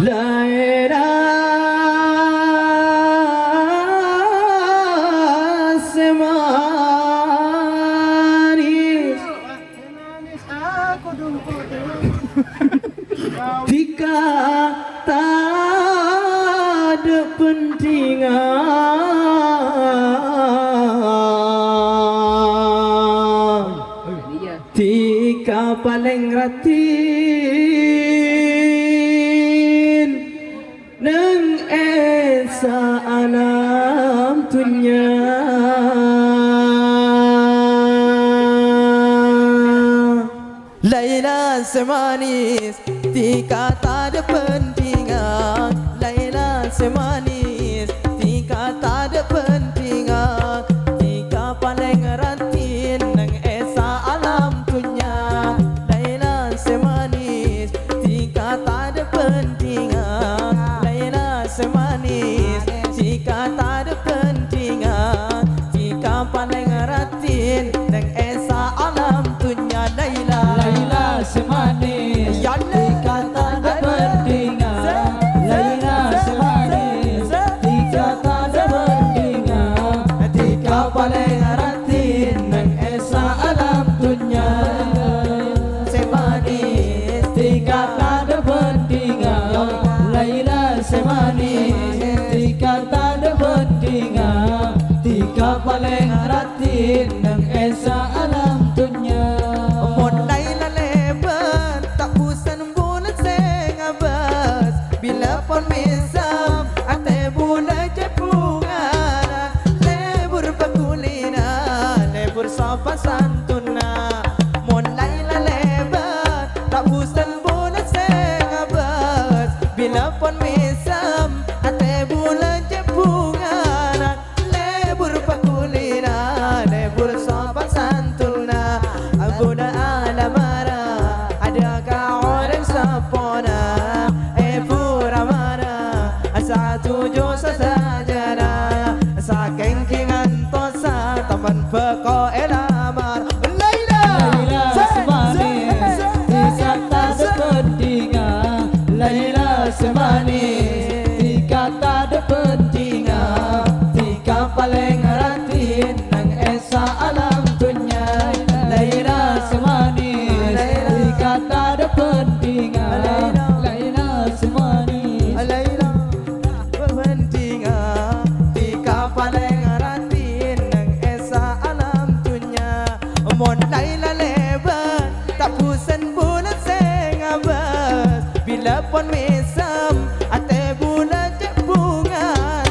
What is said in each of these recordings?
Laila semanis Tika tak ada pentingan Tika paling ratin Neng esa alam dunia Laila semanis Tika tak ada pentingan Laila semanis Tika tak ada pentingan Tika paling ratin Neng esa alam dunia Laila semanis Tika tak ada pentingan Laila semanis Tika tak ada pentingan Tika paling ratin Neng esa alam dunia Laila semanis Tika tak ada pentingan Laila semanis Tika tak ada pentingan Tika paling ratin Neng esa alam dunia Semanis Tika tak ada pentingan Laila semanis Tika tak ada pentingan Tika paling ratin Neng esa alam dunia Bila pun misam ate bula jepungan lebur pakulina lebur sopan santuna mulai la lebar tak bosan bula sengabas bila pun misam ate bula jepungan lebur pakulina lebur sopan santuna agoda alamara ada ka orang sapona tujuh sesajana saking kingan tosa taman peko elamar Laila semanis Tika tak ada pentingan Laila semanis Tika tak ada pentingan Tika paling ratin Nang esa alam dunia Laila semanis Tika tak ada pentingan Laila semanis Mon Laila lebar tak pusan bulan sengabas bila pun mesam ate bulan jepungan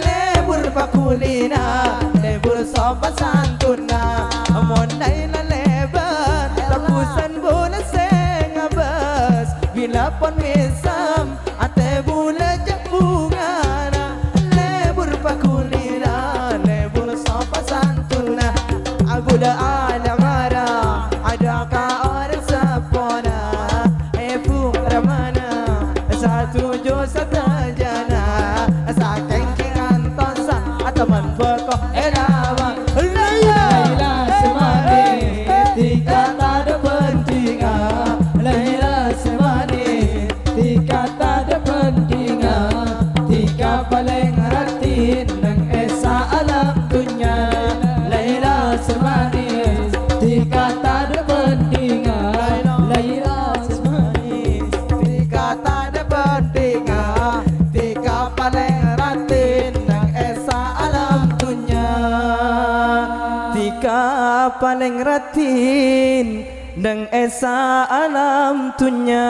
lebur pakulina lebur sopan santuna Mon Laila lebar tak pusan bulan sengabas bila pun mesam ate bulan jepungan lebur pakulina lebur sopan santuna agoda alamara adaka orang sapona ramana satu jo satajana saking kingan tosa ataman peko elama Laila semanis Tika tak ada pentingan Laila semanis Tika tak ada pentingan Tika paling ratin Nang esa alam dunia Laila semanis Tika tak ada pentingan Laila semanis Tika tak ada pentingan Tika paling ratin Nang esa alam dunia Tika paling ratin Nang esa alam dunia